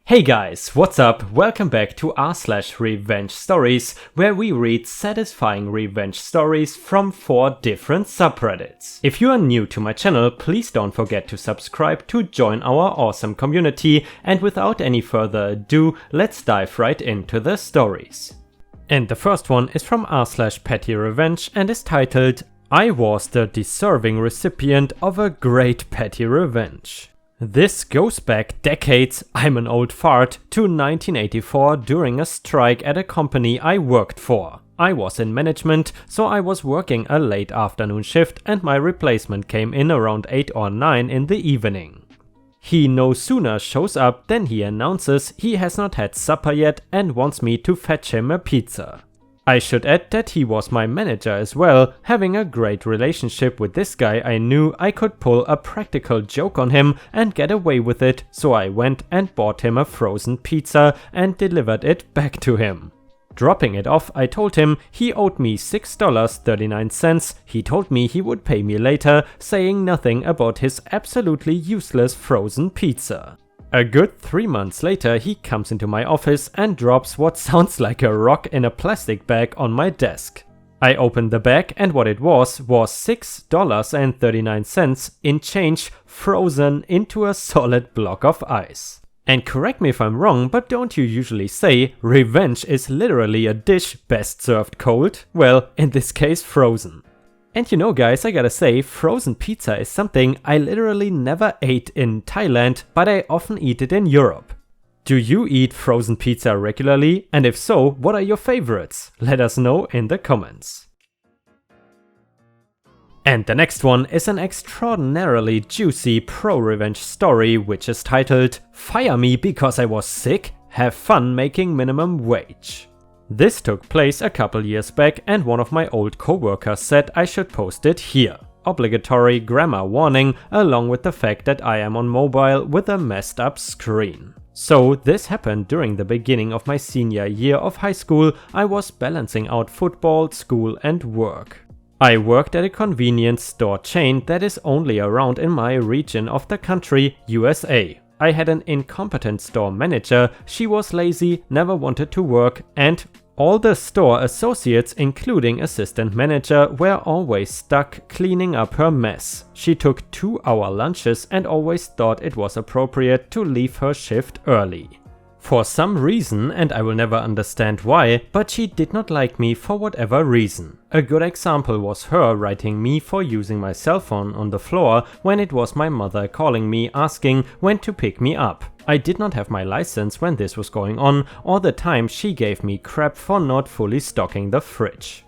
Hey guys, what's up? Welcome back to r/revenge stories, where we read satisfying revenge stories from 4 different subreddits. If you are new to my channel, please don't forget to subscribe to join our awesome community, and without any further ado, let's dive right into the stories. And the first one is from r/pettyrevenge and is titled, I was the deserving recipient of a great petty revenge. This goes back decades, I'm an old fart, to 1984 during a strike at a company I worked for. I was in management, so I was working a late afternoon shift and my replacement came in around 8 or 9 in the evening. He no sooner shows up than he announces he has not had supper yet and wants me to fetch him a pizza. I should add that he was my manager as well. Having a great relationship with this guy, I knew I could pull a practical joke on him and get away with it, so I went and bought him a frozen pizza and delivered it back to him. Dropping it off, I told him he owed me $6.39. He told me he would pay me later, saying nothing about his absolutely useless frozen pizza. A good 3 months later, he comes into my office and drops what sounds like a rock in a plastic bag on my desk. I opened the bag and what it was $6.39 in change frozen into a solid block of ice. And correct me if I'm wrong, but don't you usually say revenge is literally a dish best served cold? Well, in this case frozen. And you know guys, I gotta say, frozen pizza is something I literally never ate in Thailand, but I often eat it in Europe. Do you eat frozen pizza regularly? And if so, what are your favorites? Let us know in the comments. And the next one is an extraordinarily juicy pro-revenge story, which is titled, Fire Me Because I Was Sick? Have Fun Making Minimum Wage. This took place a couple years back and one of my old coworkers said I should post it here. Obligatory grammar warning along with the fact that I am on mobile with a messed up screen. So this happened during the beginning of my senior year of high school. I was balancing out football, school and work. I worked at a convenience store chain that is only around in my region of the country, USA. I had an incompetent store manager, she was lazy, never wanted to work, and all the store associates, including assistant manager, were always stuck cleaning up her mess. She took 2-hour lunches and always thought it was appropriate to leave her shift early. For some reason, and I will never understand why, but she did not like me for whatever reason. A good example was her writing me for using my cell phone on the floor when it was my mother calling me asking when to pick me up. I did not have my license when this was going on, or the time she gave me crap for not fully stocking the fridge.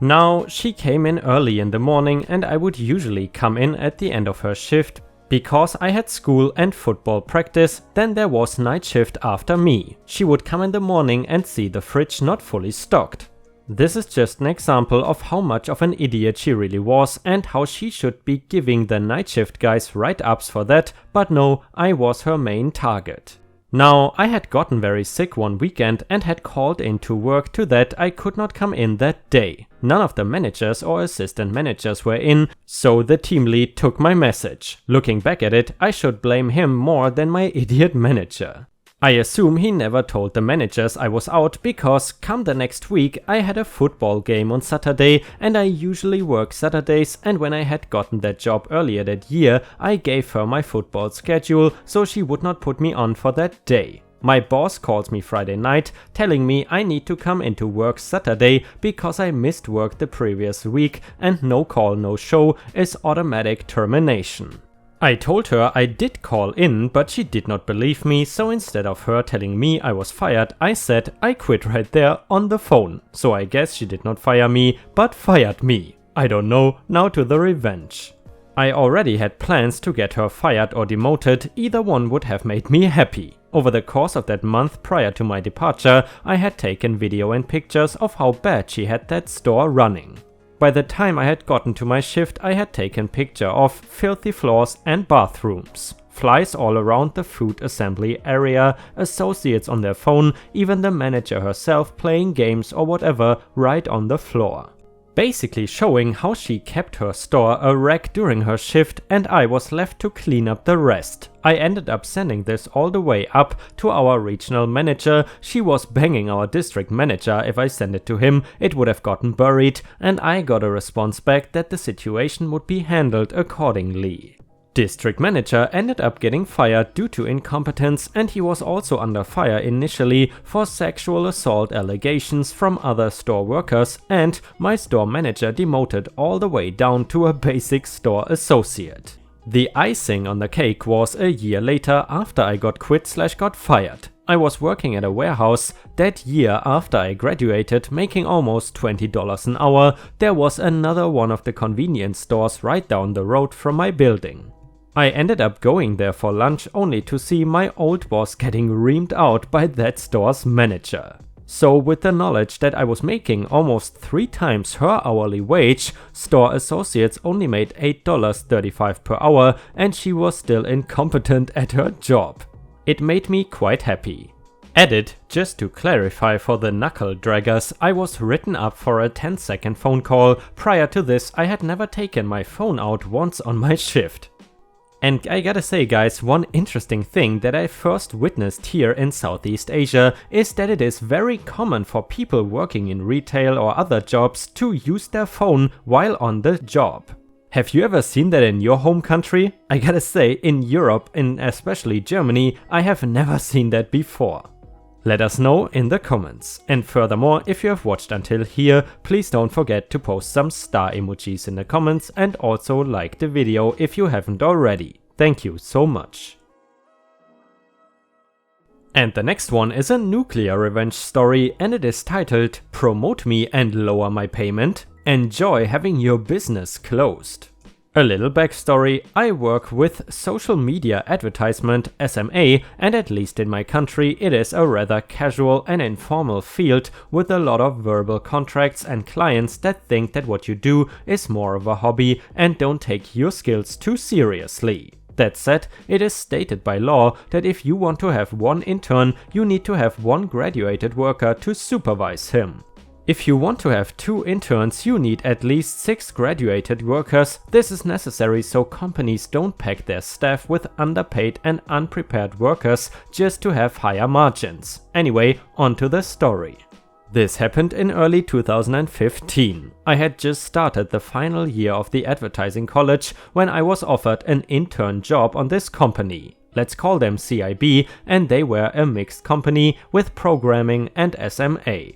Now, she came in early in the morning and I would usually come in at the end of her shift. Because I had school and football practice, then there was night shift after me. She would come in the morning and see the fridge not fully stocked. This is just an example of how much of an idiot she really was and how she should be giving the night shift guys write-ups for that, but no, I was her main target. Now, I had gotten very sick one weekend and had called in to work to that I could not come in that day. None of the managers or assistant managers were in, so the team lead took my message. Looking back at it, I should blame him more than my idiot manager. I assume he never told the managers I was out because come the next week I had a football game on Saturday and I usually work Saturdays, and when I had gotten that job earlier that year I gave her my football schedule so she would not put me on for that day. My boss calls me Friday night telling me I need to come into work Saturday because I missed work the previous week and no call no show is automatic termination. I told her I did call in, but she did not believe me, so instead of her telling me I was fired, I said I quit right there on the phone. So I guess she did not fire me, but fired me. I don't know, now to the revenge. I already had plans to get her fired or demoted, either one would have made me happy. Over the course of that month prior to my departure, I had taken video and pictures of how bad she had that store running. By the time I had gotten to my shift, I had taken picture of filthy floors and bathrooms. Flies all around the food assembly area, associates on their phone, even the manager herself playing games or whatever right on the floor. basically showing how she kept her store a wreck during her shift and I was left to clean up the rest. I ended up sending this all the way up to our regional manager. She was banging our district manager. If I sent it to him, it would have gotten buried, and I got a response back that the situation would be handled accordingly. District manager ended up getting fired due to incompetence, and he was also under fire initially for sexual assault allegations from other store workers, and my store manager demoted all the way down to a basic store associate. The icing on the cake was a year later after I got quit/got fired. I was working at a warehouse. That year after I graduated, making almost $20 an hour, there was another one of the convenience stores right down the road from my building. I ended up going there for lunch only to see my old boss getting reamed out by that store's manager. So with the knowledge that I was making almost 3 times her hourly wage, store associates only made $8.35 per hour and she was still incompetent at her job. It made me quite happy. Added, just to clarify for the knuckle draggers, I was written up for a 10-second phone call. Prior to this, I had never taken my phone out once on my shift. And I gotta say guys, one interesting thing that I first witnessed here in Southeast Asia is that it is very common for people working in retail or other jobs to use their phone while on the job. Have you ever seen that in your home country? I gotta say, in Europe, in especially Germany, I have never seen that before. Let us know in the comments. And furthermore, if you have watched until here, please don't forget to post some star emojis in the comments and also like the video if you haven't already. Thank you so much. And the next one is a nuclear revenge story, and it is titled "Promote Me and Lower My Payment. Enjoy having your business closed." A little backstory: I work with social media advertisement (SMA), and at least in my country it is a rather casual and informal field with a lot of verbal contracts and clients that think that what you do is more of a hobby and don't take your skills too seriously. That said, it is stated by law that if you want to have one intern, you need to have one graduated worker to supervise him. If you want to have 2 interns, you need at least 6 graduated workers. This is necessary so companies don't pack their staff with underpaid and unprepared workers just to have higher margins. Anyway, on to the story. This happened in early 2015. I had just started the final year of the advertising college when I was offered an intern job on this company. Let's call them CIB, and they were a mixed company with programming and SMA.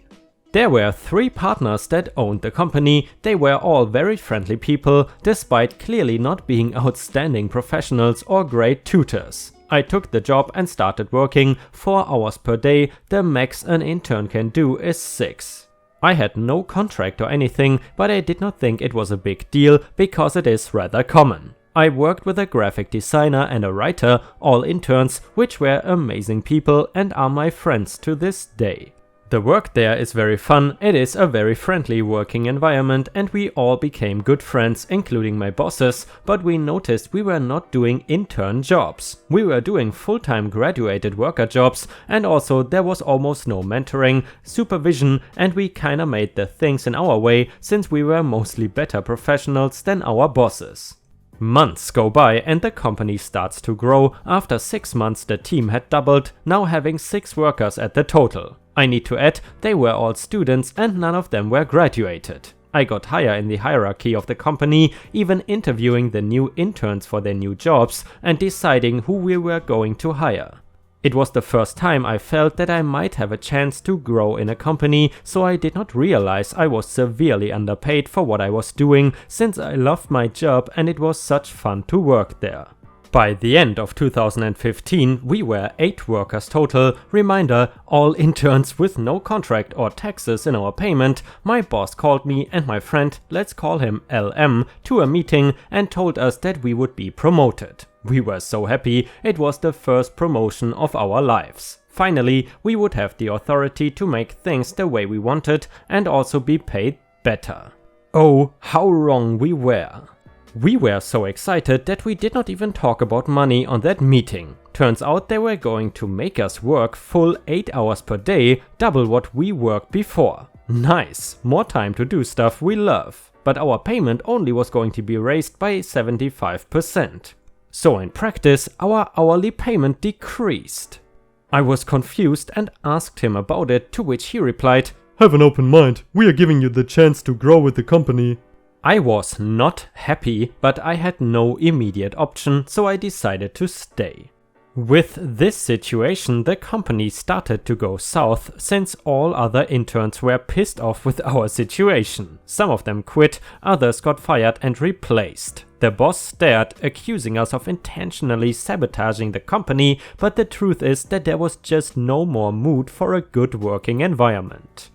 There were 3 partners that owned the company. They were all very friendly people, despite clearly not being outstanding professionals or great tutors. I took the job and started working 4 hours per day. The max an intern can do is 6. I had no contract or anything, but I did not think it was a big deal because it is rather common. I worked with a graphic designer and a writer, all interns, which were amazing people and are my friends to this day. The work there is very fun, it is a very friendly working environment, and we all became good friends, including my bosses, but we noticed we were not doing intern jobs. We were doing full-time graduated worker jobs, and also there was almost no mentoring, supervision, and we kinda made the things in our way since we were mostly better professionals than our bosses. Months go by and the company starts to grow. After 6 months the team had doubled, now having 6 workers at the total. I need to add, they were all students and none of them were graduated. I got higher in the hierarchy of the company, even interviewing the new interns for their new jobs and deciding who we were going to hire. It was the first time I felt that I might have a chance to grow in a company, so I did not realize I was severely underpaid for what I was doing, since I loved my job and it was such fun to work there. By the end of 2015, we were 8 workers total. Reminder, all interns with no contract or taxes in our payment. My boss called me and my friend, let's call him LM, to a meeting and told us that we would be promoted. We were so happy, it was the first promotion of our lives. Finally, we would have the authority to make things the way we wanted and also be paid better. Oh, how wrong we were. We were so excited that we did not even talk about money on that meeting. Turns out they were going to make us work full 8 hours per day, double what we worked before. Nice, more time to do stuff we love. But our payment only was going to be raised by 75%. So in practice, our hourly payment decreased. I was confused and asked him about it, to which he replied, "Have an open mind, we are giving you the chance to grow with the company." I was not happy, but I had no immediate option, so I decided to stay. With this situation, the company started to go south since all other interns were pissed off with our situation. Some of them quit, others got fired and replaced. The boss stared, accusing us of intentionally sabotaging the company, but the truth is that there was just no more mood for a good working environment.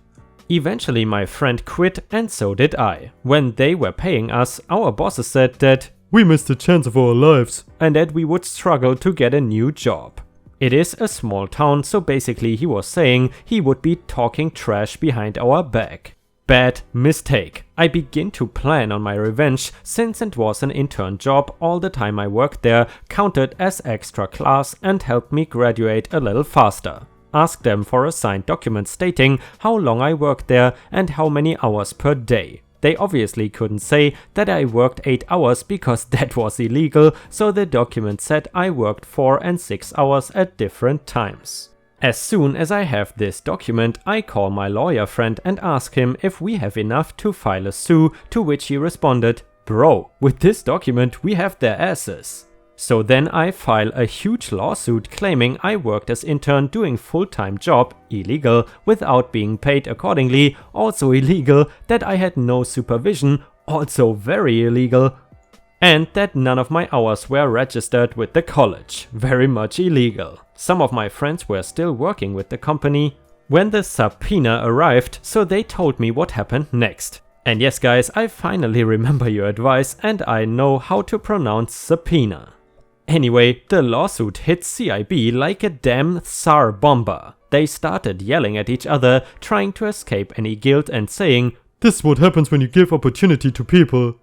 Eventually my friend quit and so did I. When they were paying us, our bosses said that "We missed the chance of our lives," and that we would struggle to get a new job. It is a small town, so basically he was saying he would be talking trash behind our back. Bad mistake. I begin to plan on my revenge, since it was an intern job. All the time I worked there counted as extra class and helped me graduate a little faster. Asked them for a signed document stating how long I worked there and how many hours per day. They obviously couldn't say that I worked 8 hours because that was illegal, so the document said I worked 4 and 6 hours at different times. As soon as I have this document, I call my lawyer friend and ask him if we have enough to file a sue, to which he responded, "Bro, with this document we have their asses." So then I file a huge lawsuit claiming I worked as intern doing full-time job, illegal, without being paid accordingly, also illegal, that I had no supervision, also very illegal, and that none of my hours were registered with the college, very much illegal. Some of my friends were still working with the company when the subpoena arrived, so they told me what happened next. And yes guys, I finally remember your advice and I know how to pronounce subpoena. Anyway, the lawsuit hit CIB like a damn Tsar bomber. They started yelling at each other, trying to escape any guilt and saying, "This is what happens when you give opportunity to people."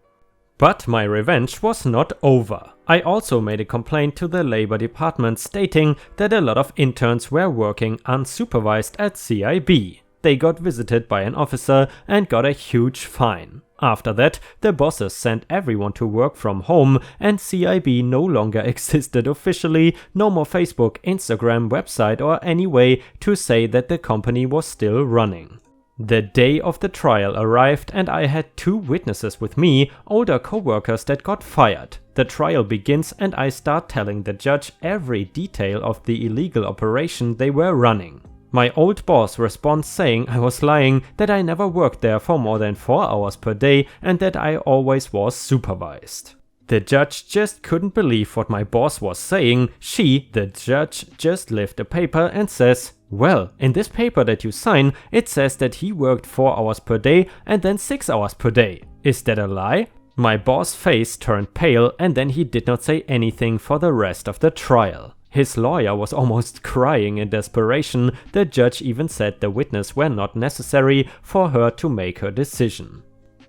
But my revenge was not over. I also made a complaint to the labor department stating that a lot of interns were working unsupervised at CIB. They got visited by an officer and got a huge fine. After that, the bosses sent everyone to work from home and CIB no longer existed officially, no more Facebook, Instagram, website or any way to say that the company was still running. The day of the trial arrived and I had 2 witnesses with me, older co-workers that got fired. The trial begins and I start telling the judge every detail of the illegal operation they were running. My old boss responds saying I was lying, that I never worked there for more than 4 hours per day and that I always was supervised. The judge just couldn't believe what my boss was saying. She, the judge, just lifts a paper and says, "Well, in this paper that you sign, it says that he worked 4 hours per day and then 6 hours per day. Is that a lie?" My boss' face turned pale and then he did not say anything for the rest of the trial. His lawyer was almost crying in desperation. The judge even said the witness were not necessary for her to make her decision.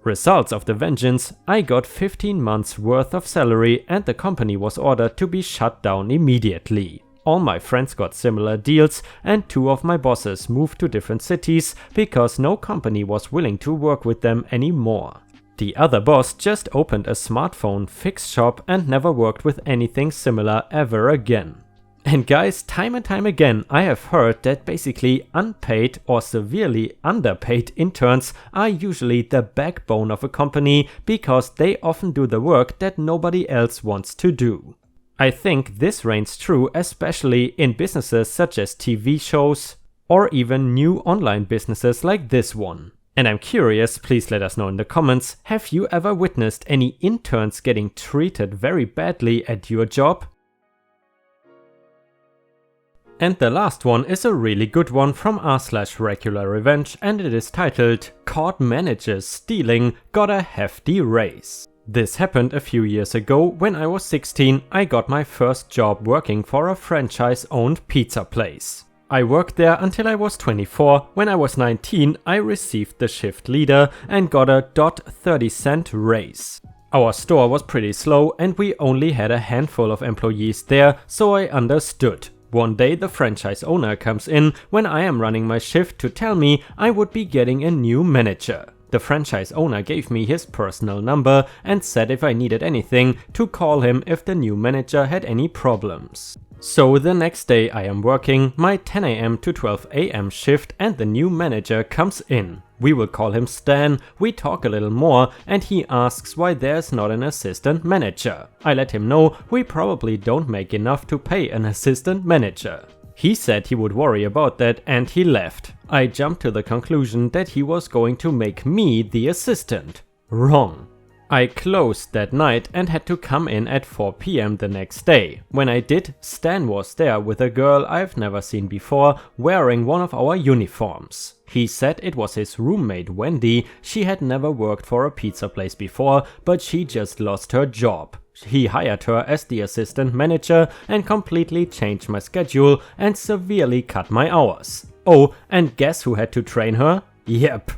Results of the vengeance: I got 15 months worth of salary and the company was ordered to be shut down immediately. All my friends got similar deals and 2 of my bosses moved to different cities because no company was willing to work with them anymore. The other boss just opened a smartphone fix shop and never worked with anything similar ever again. And guys, time and time again I have heard that basically unpaid or severely underpaid interns are usually the backbone of a company because they often do the work that nobody else wants to do. I think this reigns true especially in businesses such as TV shows or even new online businesses like this one. And I'm curious, please let us know in the comments, have you ever witnessed any interns getting treated very badly at your job? And the last one is a really good one from r/regular revenge and it is titled "Caught Managers Stealing, Got a Hefty Raise." This happened a few years ago. When I was 16, I got my first job working for a franchise-owned pizza place. I worked there until I was 24. When I was 19, I received the shift leader and got a .30 raise. Our store was pretty slow and we only had a handful of employees there, so I understood. One day the franchise owner comes in when I am running my shift to tell me I would be getting a new manager. The franchise owner gave me his personal number and said if I needed anything to call him if the new manager had any problems. So the next day I am working my 10 AM to 12 AM shift and the new manager comes in. We will call him Stan, we talk a little more and he asks why there's not an assistant manager. I let him know we probably don't make enough to pay an assistant manager. He said he would worry about that and he left. I jumped to the conclusion that he was going to make me the assistant. Wrong. I closed that night and had to come in at 4 PM the next day. When I did, Stan was there with a girl I've never seen before wearing one of our uniforms. He said it was his roommate Wendy. She had never worked for a pizza place before, but she just lost her job. He hired her as the assistant manager and completely changed my schedule and severely cut my hours. Oh, and guess who had to train her? Yep.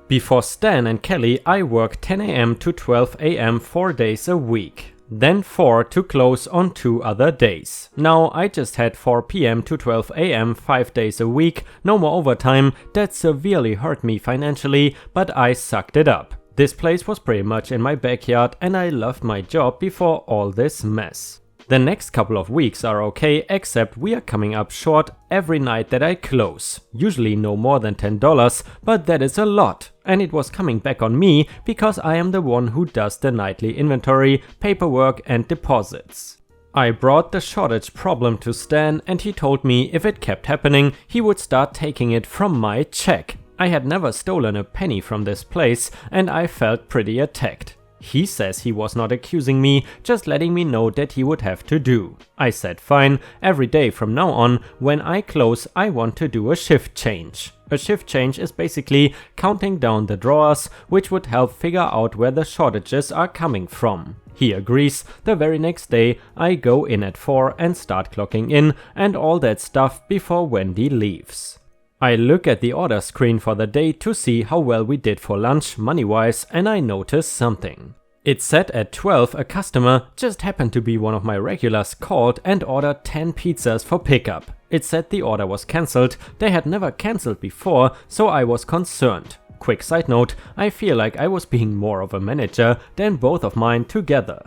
Before Stan and Kelly, I worked 10 AM to 12 AM 4 days a week. Then 4 to close on 2 other days. Now I just had 4 PM to 12 AM 5 days a week, no more overtime. That severely hurt me financially, but I sucked it up. This place was pretty much in my backyard and I loved my job before all this mess. The next couple of weeks are okay, except we are coming up short every night that I close. Usually no more than $10, but that is a lot. And it was coming back on me because I am the one who does the nightly inventory, paperwork and deposits. I brought the shortage problem to Stan and he told me if it kept happening, he would start taking it from my check. I had never stolen a penny from this place and I felt pretty attacked. He says he was not accusing me, just letting me know that he would have to do. I said fine, every day from now on, when I close I want to do a shift change. A shift change is basically counting down the drawers, which would help figure out where the shortages are coming from. He agrees. The very next day I go in at 4 and start clocking in and all that stuff before Wendy leaves. I look at the order screen for the day to see how well we did for lunch money-wise and I notice something. It said at 12 a customer, just happened to be one of my regulars, called and ordered 10 pizzas for pickup. It said the order was cancelled. They had never cancelled before, so I was concerned. Quick side note, I feel like I was being more of a manager than both of mine together.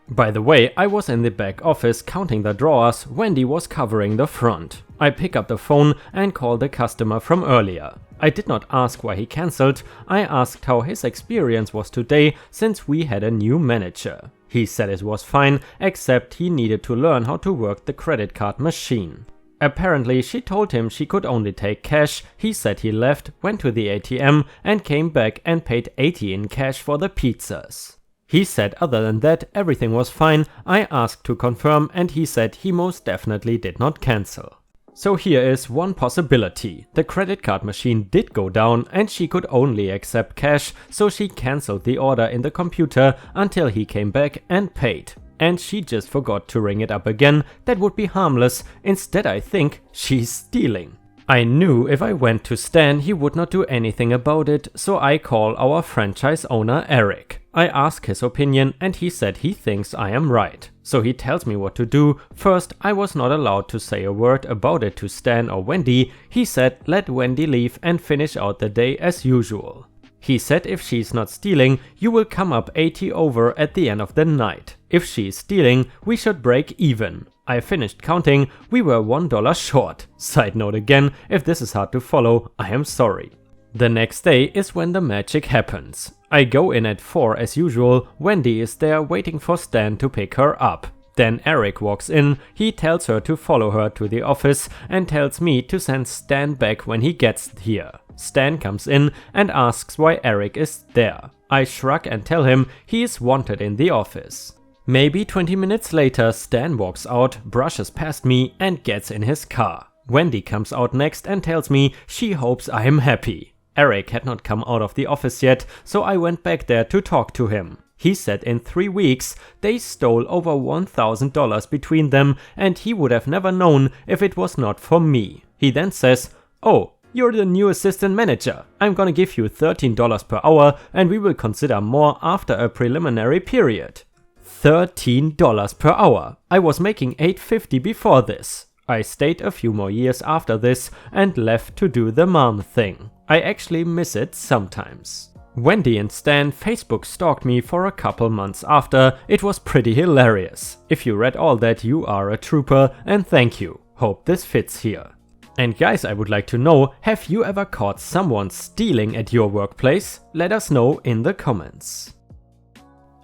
By the way, I was in the back office counting the drawers, Wendy was covering the front. I pick up the phone and call the customer from earlier. I did not ask why he cancelled, I asked how his experience was today since we had a new manager. He said it was fine, except he needed to learn how to work the credit card machine. Apparently she told him she could only take cash. He said he left, went to the ATM and came back and paid $80 in cash for the pizzas. He said other than that everything was fine. I asked to confirm and he said he most definitely did not cancel. So here is one possibility. The credit card machine did go down and she could only accept cash, so she cancelled the order in the computer until he came back and paid. And she just forgot to ring it up again. That would be harmless. Instead I think she's stealing. I knew if I went to Stan he would not do anything about it, so I call our franchise owner Eric. I ask his opinion and he said he thinks I am right. So he tells me what to do. First, I was not allowed to say a word about it to Stan or Wendy. He said let Wendy leave and finish out the day as usual. He said if she's not stealing, you will come up 80 over at the end of the night. If she is stealing, we should break even. I finished counting, we were $1 short. Side note again, if this is hard to follow, I am sorry. The next day is when the magic happens. I go in at 4 as usual, Wendy is there waiting for Stan to pick her up. Then Eric walks in, he tells her to follow her to the office and tells me to send Stan back when he gets here. Stan comes in and asks why Eric is there. I shrug and tell him he is wanted in the office. Maybe 20 minutes later Stan walks out, brushes past me and gets in his car. Wendy comes out next and tells me she hopes I am happy. Eric had not come out of the office yet, so I went back there to talk to him. He said in 3 weeks they stole over $1,000 between them and he would have never known if it was not for me. He then says, "Oh, you're the new assistant manager. I'm gonna give you $13 per hour and we will consider more after a preliminary period." $13 per hour. I was making $8.50 before this. I stayed a few more years after this and left to do the mom thing. I actually miss it sometimes. Wendy and Stan Facebook stalked me for a couple months after. It was pretty hilarious. If you read all that, you are a trooper, and thank you. Hope this fits here. And guys, I would like to know, have you ever caught someone stealing at your workplace? Let us know in the comments.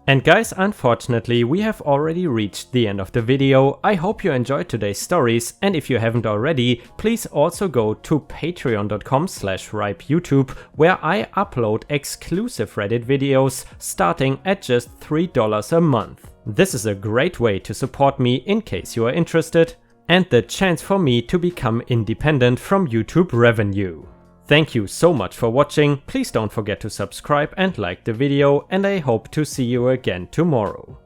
And guys, unfortunately, we have already reached the end of the video. I hope you enjoyed today's stories, and if you haven't already, please also go to patreon.com/ripeyoutube, where I upload exclusive Reddit videos starting at just $3 a month. This is a great way to support me in case you are interested, and the chance for me to become independent from YouTube revenue. Thank you so much for watching. Please don't forget to subscribe and like the video, and I hope to see you again tomorrow.